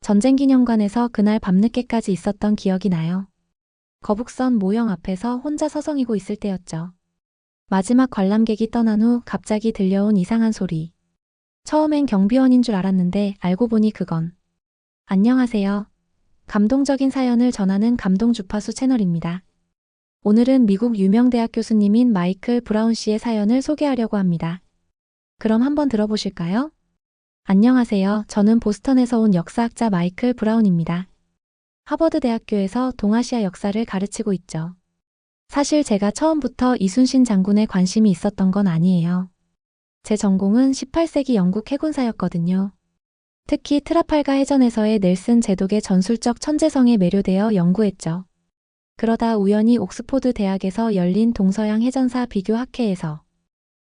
전쟁기념관에서 그날 밤늦게까지 있었던 기억이 나요. 거북선 모형 앞에서 혼자 서성이고 있을 때였죠. 마지막 관람객이 떠난 후 갑자기 들려온 이상한 소리. 처음엔 경비원인 줄 알았는데 알고 보니 그건. 안녕하세요. 감동적인 사연을 전하는 감동 주파수 채널입니다. 오늘은 미국 유명 대학 교수님인 마이클 브라운 씨의 사연을 소개하려고 합니다. 그럼 한번 들어보실까요? 안녕하세요. 저는 보스턴에서 온 역사학자 마이클 브라운입니다. 하버드 대학교에서 동아시아 역사를 가르치고 있죠. 사실 제가 처음부터 이순신 장군에 관심이 있었던 건 아니에요. 제 전공은 18세기 영국 해군사였거든요. 특히 트라팔가 해전에서의 넬슨 제독의 전술적 천재성에 매료되어 연구했죠. 그러다 우연히 옥스포드 대학에서 열린 동서양 해전사 비교 학회에서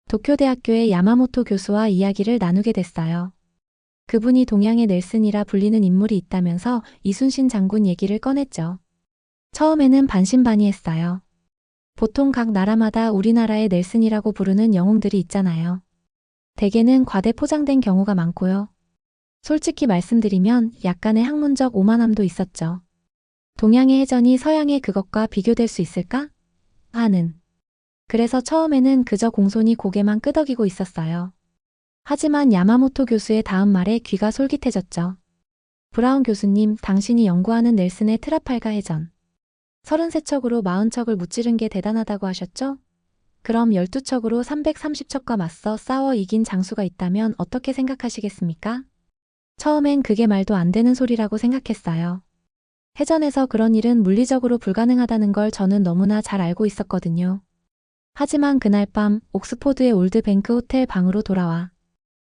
도쿄대학교의 야마모토 교수와 이야기를 나누게 됐어요. 그분이 동양의 넬슨이라 불리는 인물이 있다면서 이순신 장군 얘기를 꺼냈죠. 처음에는 반신반의했어요. 보통 각 나라마다 우리나라의 넬슨이라고 부르는 영웅들이 있잖아요. 대개는 과대 포장된 경우가 많고요. 솔직히 말씀드리면 약간의 학문적 오만함도 있었죠. 동양의 해전이 서양의 그것과 비교될 수 있을까? 하는. 그래서 처음에는 그저 공손히 고개만 끄덕이고 있었어요. 하지만 야마모토 교수의 다음 말에 귀가 솔깃해졌죠. 브라운 교수님, 당신이 연구하는 넬슨의 트라팔가 해전. 33척으로 40척을 무찌른 게 대단하다고 하셨죠? 그럼 12척으로 330척과 맞서 싸워 이긴 장수가 있다면 어떻게 생각하시겠습니까? 처음엔 그게 말도 안 되는 소리라고 생각했어요. 해전에서 그런 일은 물리적으로 불가능하다는 걸 저는 너무나 잘 알고 있었거든요. 하지만 그날 밤 옥스포드의 올드뱅크 호텔 방으로 돌아와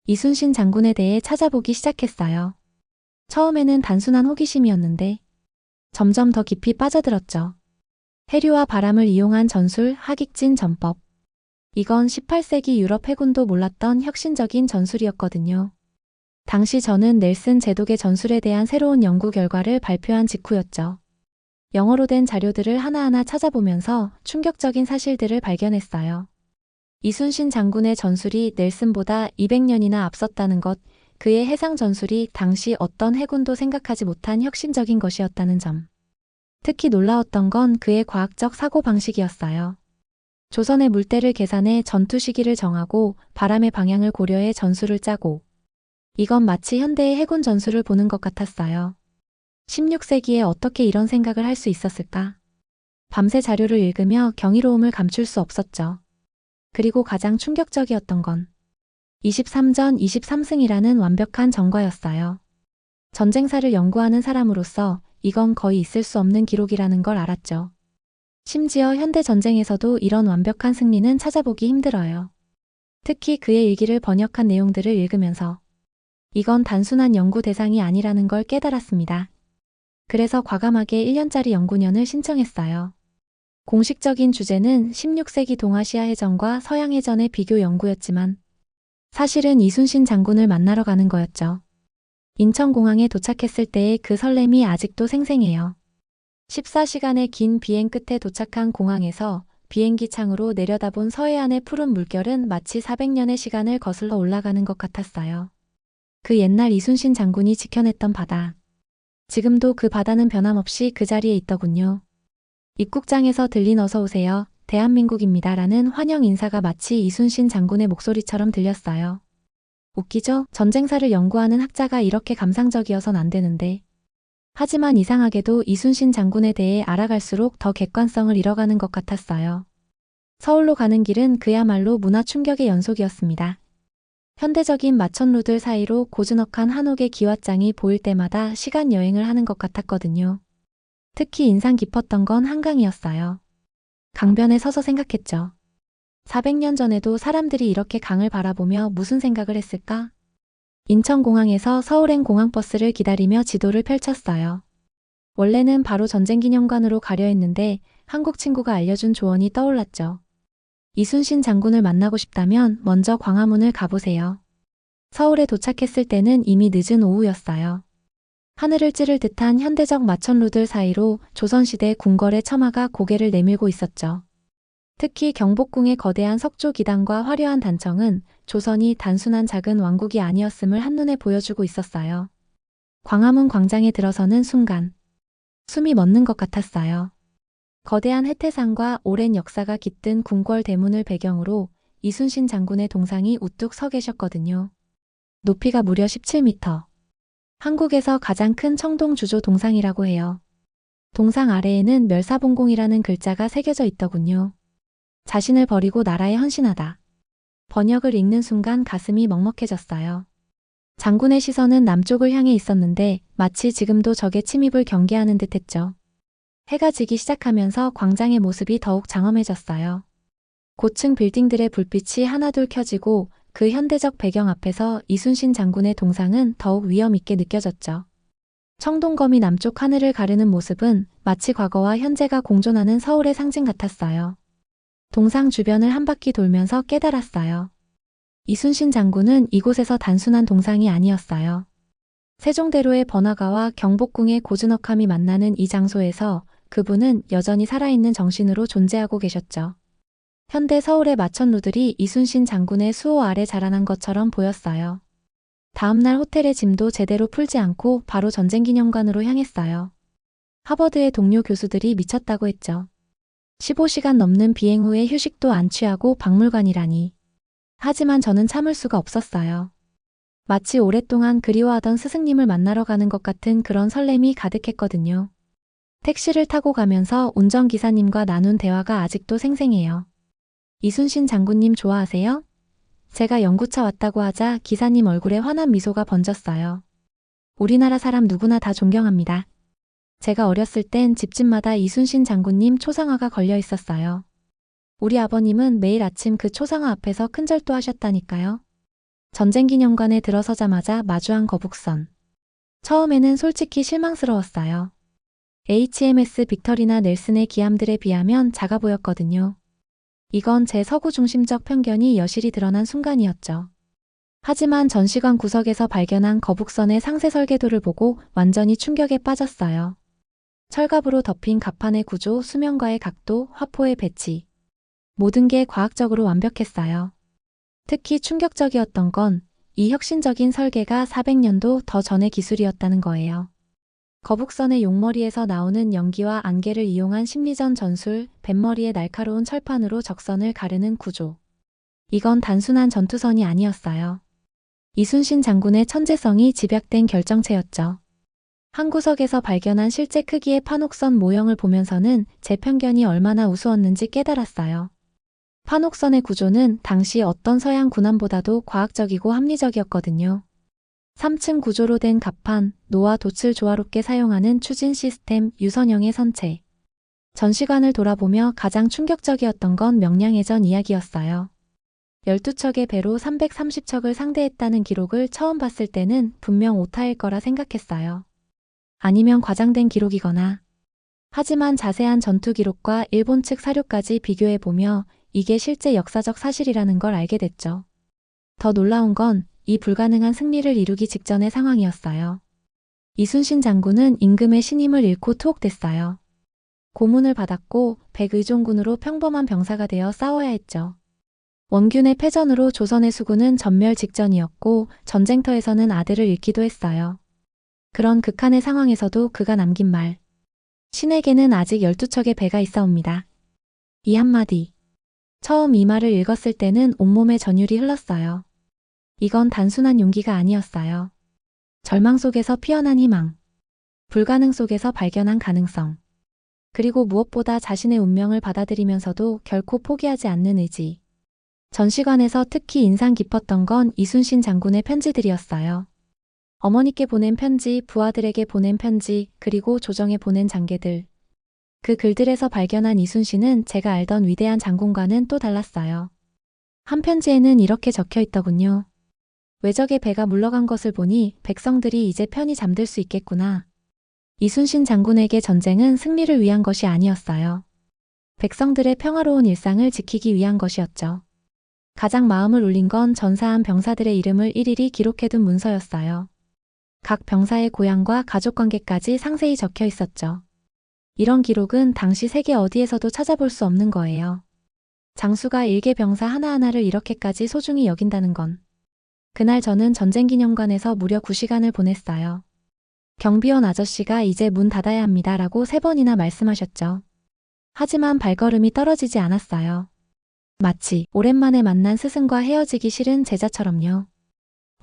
이순신 장군에 대해 찾아보기 시작했어요. 처음에는 단순한 호기심이었는데 점점 더 깊이 빠져들었죠. 해류와 바람을 이용한 전술, 하객진 전법. 이건 18세기 유럽 해군도 몰랐던 혁신적인 전술이었거든요. 당시 저는 넬슨 제독의 전술에 대한 새로운 연구 결과를 발표한 직후였죠. 영어로 된 자료들을 하나하나 찾아보면서 충격적인 사실들을 발견했어요. 이순신 장군의 전술이 넬슨보다 200년이나 앞섰다는 것, 그의 해상 전술이 당시 어떤 해군도 생각하지 못한 혁신적인 것이었다는 점. 특히 놀라웠던 건 그의 과학적 사고방식이었어요. 조선의 물때를 계산해 전투 시기를 정하고 바람의 방향을 고려해 전술을 짜고, 이건 마치 현대의 해군 전술을 보는 것 같았어요. 16세기에 어떻게 이런 생각을 할 수 있었을까? 밤새 자료를 읽으며 경이로움을 감출 수 없었죠. 그리고 가장 충격적이었던 건 23전 23승이라는 완벽한 전과였어요. 전쟁사를 연구하는 사람으로서 이건 거의 있을 수 없는 기록이라는 걸 알았죠. 심지어 현대 전쟁에서도 이런 완벽한 승리는 찾아보기 힘들어요. 특히 그의 일기를 번역한 내용들을 읽으면서 이건 단순한 연구 대상이 아니라는 걸 깨달았습니다. 그래서 과감하게 1년짜리 연구년을 신청했어요. 공식적인 주제는 16세기 동아시아 해전과 서양 해전의 비교 연구였지만 사실은 이순신 장군을 만나러 가는 거였죠. 인천공항에 도착했을 때의 그 설렘이 아직도 생생해요. 14시간의 긴 비행 끝에 도착한 공항에서 비행기 창으로 내려다본 서해안의 푸른 물결은 마치 400년의 시간을 거슬러 올라가는 것 같았어요. 그 옛날 이순신 장군이 지켜냈던 바다. 지금도 그 바다는 변함없이 그 자리에 있더군요. 입국장에서 들린 어서 오세요. 대한민국입니다. 라는 환영 인사가 마치 이순신 장군의 목소리처럼 들렸어요. 웃기죠? 전쟁사를 연구하는 학자가 이렇게 감상적이어선 안 되는데. 하지만 이상하게도 이순신 장군에 대해 알아갈수록 더 객관성을 잃어가는 것 같았어요. 서울로 가는 길은 그야말로 문화 충격의 연속이었습니다. 현대적인 마천루들 사이로 고즈넉한 한옥의 기와장이 보일 때마다 시간 여행을 하는 것 같았거든요. 특히 인상 깊었던 건 한강이었어요. 강변에 서서 생각했죠. 400년 전에도 사람들이 이렇게 강을 바라보며 무슨 생각을 했을까? 인천공항에서 서울행 공항버스를 기다리며 지도를 펼쳤어요. 원래는 바로 전쟁기념관으로 가려 했는데 한국 친구가 알려준 조언이 떠올랐죠. 이순신 장군을 만나고 싶다면 먼저 광화문을 가보세요. 서울에 도착했을 때는 이미 늦은 오후였어요. 하늘을 찌를 듯한 현대적 마천루들 사이로 조선시대 궁궐의 처마가 고개를 내밀고 있었죠. 특히 경복궁의 거대한 석조 기단과 화려한 단청은 조선이 단순한 작은 왕국이 아니었음을 한눈에 보여주고 있었어요. 광화문 광장에 들어서는 순간 숨이 멎는 것 같았어요. 거대한 해태산과 오랜 역사가 깃든 궁궐 대문을 배경으로 이순신 장군의 동상이 우뚝 서 계셨거든요. 높이가 무려 17m. 한국에서 가장 큰 청동 주조 동상이라고 해요. 동상 아래에는 멸사봉공이라는 글자가 새겨져 있더군요. 자신을 버리고 나라에 헌신하다. 번역을 읽는 순간 가슴이 먹먹해졌어요. 장군의 시선은 남쪽을 향해 있었는데 마치 지금도 적의 침입을 경계하는 듯했죠. 해가 지기 시작하면서 광장의 모습이 더욱 장엄해졌어요. 고층 빌딩들의 불빛이 하나둘 켜지고 그 현대적 배경 앞에서 이순신 장군의 동상은 더욱 위험 있게 느껴졌죠. 청동검이 남쪽 하늘을 가르는 모습은 마치 과거와 현재가 공존하는 서울의 상징 같았어요. 동상 주변을 한 바퀴 돌면서 깨달았어요. 이순신 장군은 이곳에서 단순한 동상이 아니었어요. 세종대로의 번화가와 경복궁의 고즈넉함이 만나는 이 장소에서 그분은 여전히 살아있는 정신으로 존재하고 계셨죠. 현대 서울의 마천루들이 이순신 장군의 수호 아래 자라난 것처럼 보였어요. 다음날 호텔의 짐도 제대로 풀지 않고 바로 전쟁기념관으로 향했어요. 하버드의 동료 교수들이 미쳤다고 했죠. 15시간 넘는 비행 후에 휴식도 안 취하고 박물관이라니. 하지만 저는 참을 수가 없었어요. 마치 오랫동안 그리워하던 스승님을 만나러 가는 것 같은 그런 설렘이 가득했거든요. 택시를 타고 가면서 운전기사님과 나눈 대화가 아직도 생생해요. 이순신 장군님 좋아하세요? 제가 연구차 왔다고 하자 기사님 얼굴에 환한 미소가 번졌어요. 우리나라 사람 누구나 다 존경합니다. 제가 어렸을 땐 집집마다 이순신 장군님 초상화가 걸려 있었어요. 우리 아버님은 매일 아침 그 초상화 앞에서 큰절도 하셨다니까요. 전쟁기념관에 들어서자마자 마주한 거북선. 처음에는 솔직히 실망스러웠어요. HMS 빅터리나 넬슨의 기함들에 비하면 작아 보였거든요. 이건 제 서구 중심적 편견이 여실히 드러난 순간이었죠. 하지만 전시관 구석에서 발견한 거북선의 상세 설계도를 보고 완전히 충격에 빠졌어요. 철갑으로 덮인 갑판의 구조, 수명과의 각도, 화포의 배치. 모든 게 과학적으로 완벽했어요. 특히 충격적이었던 건 이 혁신적인 설계가 400년도 더 전의 기술이었다는 거예요. 거북선의 용머리에서 나오는 연기와 안개를 이용한 심리전 전술, 뱃머리의 날카로운 철판으로 적선을 가르는 구조. 이건 단순한 전투선이 아니었어요. 이순신 장군의 천재성이 집약된 결정체였죠. 한 구석에서 발견한 실제 크기의 판옥선 모형을 보면서는 제 편견이 얼마나 우스웠는지 깨달았어요. 판옥선의 구조는 당시 어떤 서양 군함보다도 과학적이고 합리적이었거든요. 3층 구조로 된 갑판, 노와 돛을 조화롭게 사용하는 추진 시스템, 유선형의 선체. 전시관을 돌아보며 가장 충격적이었던 건 명량해전 이야기였어요. 12척의 배로 330척을 상대했다는 기록을 처음 봤을 때는 분명 오타일 거라 생각했어요. 아니면 과장된 기록이거나. 하지만 자세한 전투 기록과 일본 측 사료까지 비교해보며 이게 실제 역사적 사실이라는 걸 알게 됐죠. 더 놀라운 건 이 불가능한 승리를 이루기 직전의 상황이었어요. 이순신 장군은 임금의 신임을 잃고 투옥됐어요. 고문을 받았고 백의종군으로 평범한 병사가 되어 싸워야 했죠. 원균의 패전으로 조선의 수군은 전멸 직전이었고 전쟁터에서는 아들을 잃기도 했어요. 그런 극한의 상황에서도 그가 남긴 말. 신에게는 아직 12척의 배가 있사옵니다. 이 한마디. 처음 이 말을 읽었을 때는 온몸에 전율이 흘렀어요. 이건 단순한 용기가 아니었어요. 절망 속에서 피어난 희망. 불가능 속에서 발견한 가능성. 그리고 무엇보다 자신의 운명을 받아들이면서도 결코 포기하지 않는 의지. 전시관에서 특히 인상 깊었던 건 이순신 장군의 편지들이었어요. 어머니께 보낸 편지, 부하들에게 보낸 편지, 그리고 조정에 보낸 장계들. 그 글들에서 발견한 이순신은 제가 알던 위대한 장군과는 또 달랐어요. 한 편지에는 이렇게 적혀 있더군요. 외적의 배가 물러간 것을 보니 백성들이 이제 편히 잠들 수 있겠구나. 이순신 장군에게 전쟁은 승리를 위한 것이 아니었어요. 백성들의 평화로운 일상을 지키기 위한 것이었죠. 가장 마음을 울린 건 전사한 병사들의 이름을 일일이 기록해둔 문서였어요. 각 병사의 고향과 가족관계까지 상세히 적혀 있었죠. 이런 기록은 당시 세계 어디에서도 찾아볼 수 없는 거예요. 장수가 일개 병사 하나하나를 이렇게까지 소중히 여긴다는 건. 그날 저는 전쟁기념관에서 무려 9시간을 보냈어요. 경비원 아저씨가 이제 문 닫아야 합니다라고 3번이나 말씀하셨죠. 하지만 발걸음이 떨어지지 않았어요. 마치 오랜만에 만난 스승과 헤어지기 싫은 제자처럼요.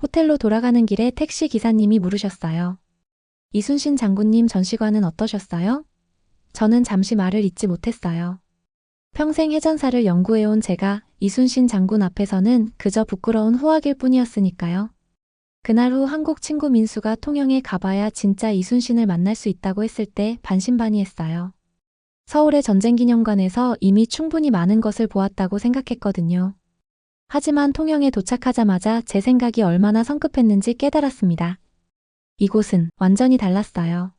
호텔로 돌아가는 길에 택시 기사님이 물으셨어요. 이순신 장군님 전시관은 어떠셨어요? 저는 잠시 말을 잇지 못했어요. 평생 해전사를 연구해온 제가 이순신 장군 앞에서는 그저 부끄러운 후학일 뿐이었으니까요. 그날 후 한국 친구 민수가 통영에 가봐야 진짜 이순신을 만날 수 있다고 했을 때 반신반의했어요. 서울의 전쟁기념관에서 이미 충분히 많은 것을 보았다고 생각했거든요. 하지만 통영에 도착하자마자 제 생각이 얼마나 성급했는지 깨달았습니다. 이곳은 완전히 달랐어요.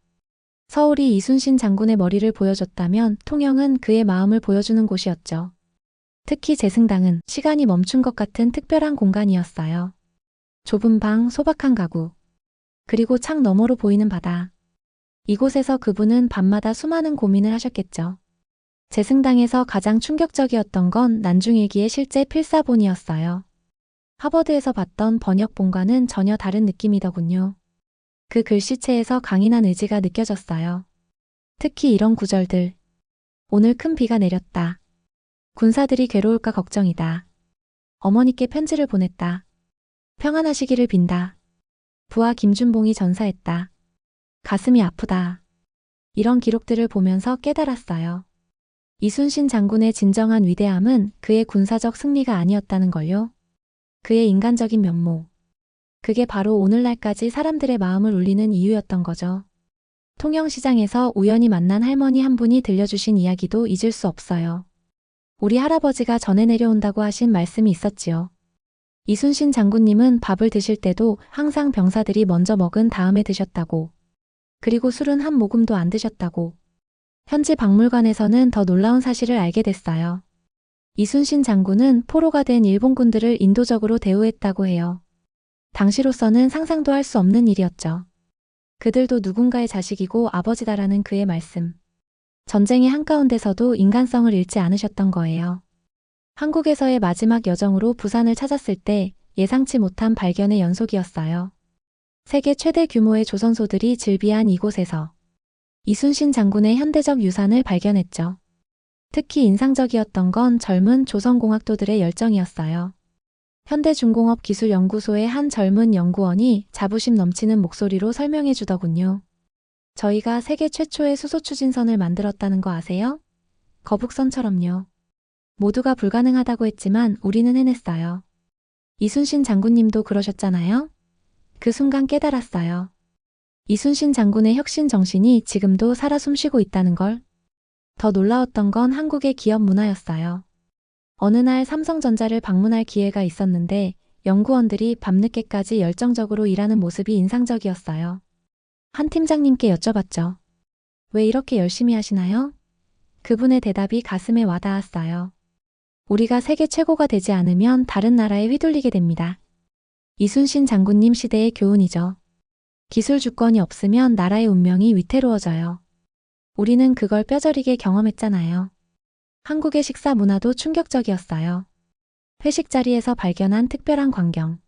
서울이 이순신 장군의 머리를 보여줬다면 통영은 그의 마음을 보여주는 곳이었죠. 특히 제승당은 시간이 멈춘 것 같은 특별한 공간이었어요. 좁은 방, 소박한 가구, 그리고 창 너머로 보이는 바다. 이곳에서 그분은 밤마다 수많은 고민을 하셨겠죠. 제승당에서 가장 충격적이었던 건 난중일기의 실제 필사본이었어요. 하버드에서 봤던 번역본과는 전혀 다른 느낌이더군요. 그 글씨체에서 강인한 의지가 느껴졌어요. 특히 이런 구절들. 오늘 큰 비가 내렸다. 군사들이 괴로울까 걱정이다. 어머니께 편지를 보냈다. 평안하시기를 빈다. 부하 김준봉이 전사했다. 가슴이 아프다. 이런 기록들을 보면서 깨달았어요. 이순신 장군의 진정한 위대함은 그의 군사적 승리가 아니었다는 걸요. 그의 인간적인 면모. 그게 바로 오늘날까지 사람들의 마음을 울리는 이유였던 거죠. 통영시장에서 우연히 만난 할머니 한 분이 들려주신 이야기도 잊을 수 없어요. 우리 할아버지가 전해 내려온다고 하신 말씀이 있었지요. 이순신 장군님은 밥을 드실 때도 항상 병사들이 먼저 먹은 다음에 드셨다고. 그리고 술은 한 모금도 안 드셨다고. 현지 박물관에서는 더 놀라운 사실을 알게 됐어요. 이순신 장군은 포로가 된 일본군들을 인도적으로 대우했다고 해요. 당시로서는 상상도 할 수 없는 일이었죠. 그들도 누군가의 자식이고 아버지다라는 그의 말씀. 전쟁의 한가운데서도 인간성을 잃지 않으셨던 거예요. 한국에서의 마지막 여정으로 부산을 찾았을 때 예상치 못한 발견의 연속이었어요. 세계 최대 규모의 조선소들이 즐비한 이곳에서 이순신 장군의 현대적 유산을 발견했죠. 특히 인상적이었던 건 젊은 조선공학도들의 열정이었어요. 현대중공업기술연구소의 한 젊은 연구원이 자부심 넘치는 목소리로 설명해 주더군요. 저희가 세계 최초의 수소 추진선을 만들었다는 거 아세요? 거북선처럼요. 모두가 불가능하다고 했지만 우리는 해냈어요. 이순신 장군님도 그러셨잖아요? 그 순간 깨달았어요. 이순신 장군의 혁신 정신이 지금도 살아 숨쉬고 있다는 걸. 더 놀라웠던 건 한국의 기업 문화였어요. 어느 날 삼성전자를 방문할 기회가 있었는데 연구원들이 밤늦게까지 열정적으로 일하는 모습이 인상적이었어요. 한 팀장님께 여쭤봤죠. 왜 이렇게 열심히 하시나요? 그분의 대답이 가슴에 와닿았어요. 우리가 세계 최고가 되지 않으면 다른 나라에 휘둘리게 됩니다. 이순신 장군님 시대의 교훈이죠. 기술 주권이 없으면 나라의 운명이 위태로워져요. 우리는 그걸 뼈저리게 경험했잖아요. 한국의 식사 문화도 충격적이었어요. 회식 자리에서 발견한 특별한 광경.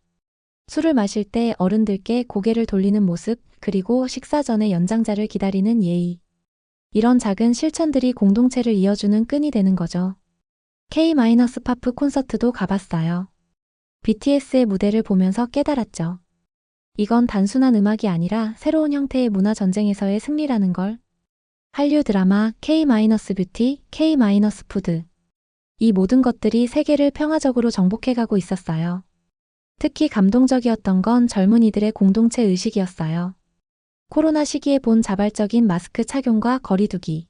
술을 마실 때 어른들께 고개를 돌리는 모습, 그리고 식사 전에 연장자를 기다리는 예의. 이런 작은 실천들이 공동체를 이어주는 끈이 되는 거죠. K-파프 콘서트도 가봤어요. BTS의 무대를 보면서 깨달았죠. 이건 단순한 음악이 아니라 새로운 형태의 문화 전쟁에서의 승리라는 걸. 한류 드라마 K-뷰티, K-푸드. 이 모든 것들이 세계를 평화적으로 정복해가고 있었어요. 특히 감동적이었던 건 젊은이들의 공동체 의식이었어요. 코로나 시기에 본 자발적인 마스크 착용과 거리두기.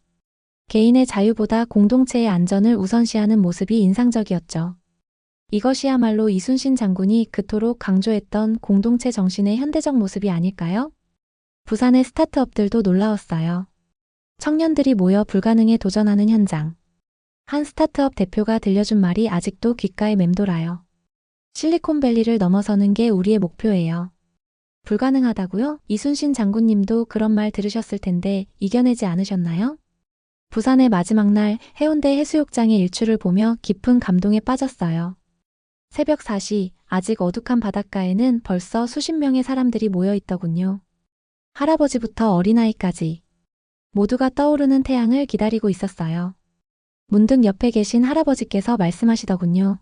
개인의 자유보다 공동체의 안전을 우선시하는 모습이 인상적이었죠. 이것이야말로 이순신 장군이 그토록 강조했던 공동체 정신의 현대적 모습이 아닐까요? 부산의 스타트업들도 놀라웠어요. 청년들이 모여 불가능에 도전하는 현장. 한 스타트업 대표가 들려준 말이 아직도 귓가에 맴돌아요. 실리콘밸리를 넘어서는 게 우리의 목표예요. 불가능하다고요? 이순신 장군님도 그런 말 들으셨을 텐데 이겨내지 않으셨나요? 부산의 마지막 날 해운대 해수욕장의 일출을 보며 깊은 감동에 빠졌어요. 새벽 4시, 아직 어둑한 바닷가에는 벌써 수십 명의 사람들이 모여 있더군요. 할아버지부터 어린아이까지 모두가 떠오르는 태양을 기다리고 있었어요. 문득 옆에 계신 할아버지께서 말씀하시더군요.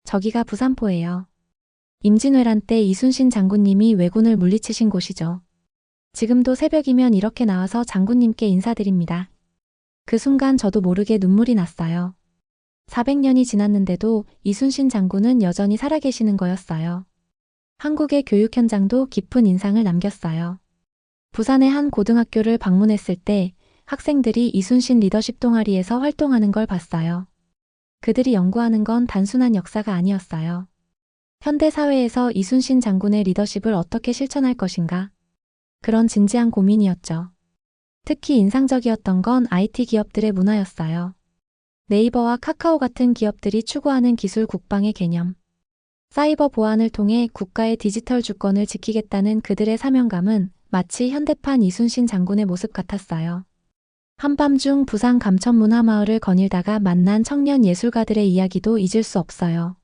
저기가 부산포예요. 임진왜란 때 이순신 장군님이 왜군을 물리치신 곳이죠. 지금도 새벽이면 이렇게 나와서 장군님께 인사드립니다. 그 순간 저도 모르게 눈물이 났어요. 400년이 지났는데도 이순신 장군은 여전히 살아계시는 거였어요. 한국의 교육 현장도 깊은 인상을 남겼어요. 부산의 한 고등학교를 방문했을 때 학생들이 이순신 리더십 동아리에서 활동하는 걸 봤어요. 그들이 연구하는 건 단순한 역사가 아니었어요. 현대 사회에서 이순신 장군의 리더십을 어떻게 실천할 것인가? 그런 진지한 고민이었죠. 특히 인상적이었던 건 IT 기업들의 문화였어요. 네이버와 카카오 같은 기업들이 추구하는 기술 국방의 개념. 사이버 보안을 통해 국가의 디지털 주권을 지키겠다는 그들의 사명감은 마치 현대판 이순신 장군의 모습 같았어요. 한밤중 부산 감천문화마을을 거닐다가 만난 청년 예술가들의 이야기도 잊을 수 없어요.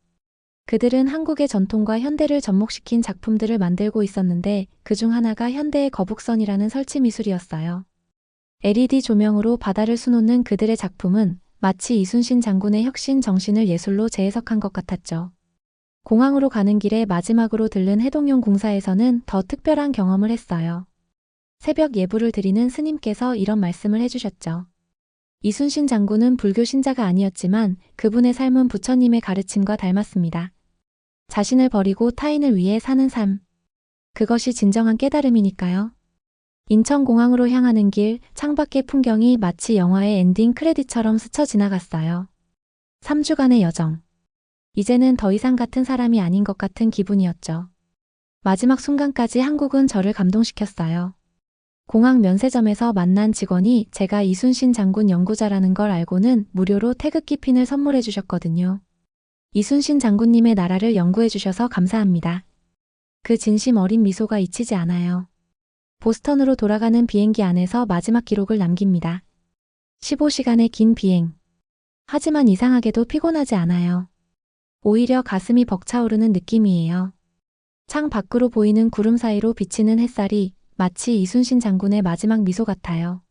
그들은 한국의 전통과 현대를 접목시킨 작품들을 만들고 있었는데 그중 하나가 현대의 거북선이라는 설치 미술이었어요. LED 조명으로 바다를 수놓는 그들의 작품은 마치 이순신 장군의 혁신 정신을 예술로 재해석한 것 같았죠. 공항으로 가는 길에 마지막으로 들른 해동용 공사에서는 더 특별한 경험을 했어요. 새벽 예불을 드리는 스님께서 이런 말씀을 해주셨죠. 이순신 장군은 불교 신자가 아니었지만 그분의 삶은 부처님의 가르침과 닮았습니다. 자신을 버리고 타인을 위해 사는 삶. 그것이 진정한 깨달음이니까요. 인천공항으로 향하는 길, 창밖의 풍경이 마치 영화의 엔딩 크레딧처럼 스쳐 지나갔어요. 3주간의 여정. 이제는 더 이상 같은 사람이 아닌 것 같은 기분이었죠. 마지막 순간까지 한국은 저를 감동시켰어요. 공항 면세점에서 만난 직원이 제가 이순신 장군 연구자라는 걸 알고는 무료로 태극기 핀을 선물해 주셨거든요. 이순신 장군님의 나라를 연구해 주셔서 감사합니다. 그 진심 어린 미소가 잊히지 않아요. 보스턴으로 돌아가는 비행기 안에서 마지막 기록을 남깁니다. 15시간의 긴 비행. 하지만 이상하게도 피곤하지 않아요. 오히려 가슴이 벅차오르는 느낌이에요. 창 밖으로 보이는 구름 사이로 비치는 햇살이 마치 이순신 장군의 마지막 미소 같아요.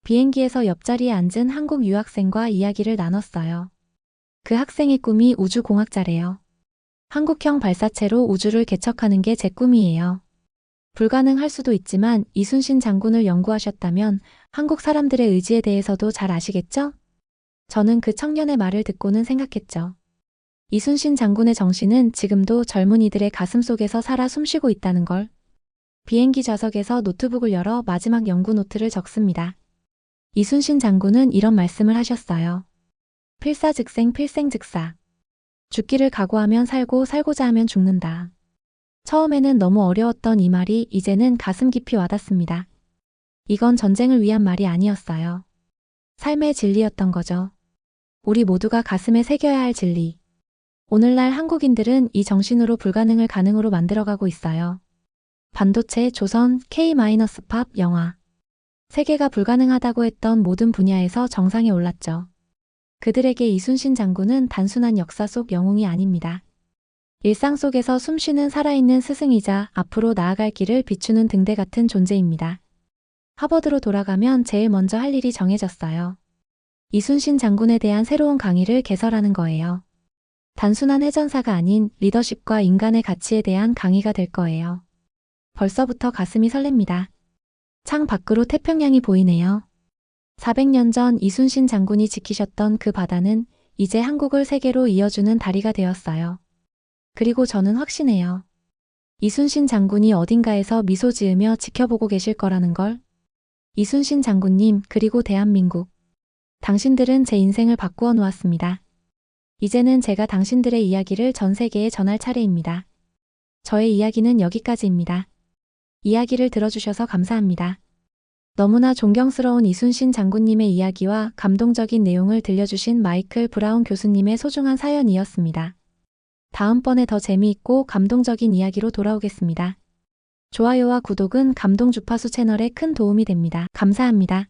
비행기에서 옆자리에 앉은 한국 유학생과 이야기를 나눴어요. 그 학생의 꿈이 우주공학자래요. 한국형 발사체로 우주를 개척하는 게 제 꿈이에요. 불가능할 수도 있지만 이순신 장군을 연구하셨다면 한국 사람들의 의지에 대해서도 잘 아시겠죠? 저는 그 청년의 말을 듣고는 생각했죠. 이순신 장군의 정신은 지금도 젊은이들의 가슴 속에서 살아 숨쉬고 있다는 걸. 비행기 좌석에서 노트북을 열어 마지막 연구 노트를 적습니다. 이순신 장군은 이런 말씀을 하셨어요. 필사즉생 필생즉사. 죽기를 각오하면 살고 살고자 하면 죽는다. 처음에는 너무 어려웠던 이 말이 이제는 가슴 깊이 와닿습니다. 이건 전쟁을 위한 말이 아니었어요. 삶의 진리였던 거죠. 우리 모두가 가슴에 새겨야 할 진리. 오늘날 한국인들은 이 정신으로 불가능을 가능으로 만들어가고 있어요. 반도체, 조선, K-팝, 영화. 세계가 불가능하다고 했던 모든 분야에서 정상에 올랐죠. 그들에게 이순신 장군은 단순한 역사 속 영웅이 아닙니다. 일상 속에서 숨쉬는 살아있는 스승이자 앞으로 나아갈 길을 비추는 등대 같은 존재입니다. 하버드로 돌아가면 제일 먼저 할 일이 정해졌어요. 이순신 장군에 대한 새로운 강의를 개설하는 거예요. 단순한 해전사가 아닌 리더십과 인간의 가치에 대한 강의가 될 거예요. 벌써부터 가슴이 설렙니다. 창 밖으로 태평양이 보이네요. 400년 전 이순신 장군이 지키셨던 그 바다는 이제 한국을 세계로 이어주는 다리가 되었어요. 그리고 저는 확신해요. 이순신 장군이 어딘가에서 미소 지으며 지켜보고 계실 거라는 걸. 이순신 장군님, 그리고 대한민국. 당신들은 제 인생을 바꾸어 놓았습니다. 이제는 제가 당신들의 이야기를 전 세계에 전할 차례입니다. 저의 이야기는 여기까지입니다. 이야기를 들어주셔서 감사합니다. 너무나 존경스러운 이순신 장군님의 이야기와 감동적인 내용을 들려주신 마이클 브라운 교수님의 소중한 사연이었습니다. 다음번에 더 재미있고 감동적인 이야기로 돌아오겠습니다. 좋아요와 구독은 감동 주파수 채널에 큰 도움이 됩니다. 감사합니다.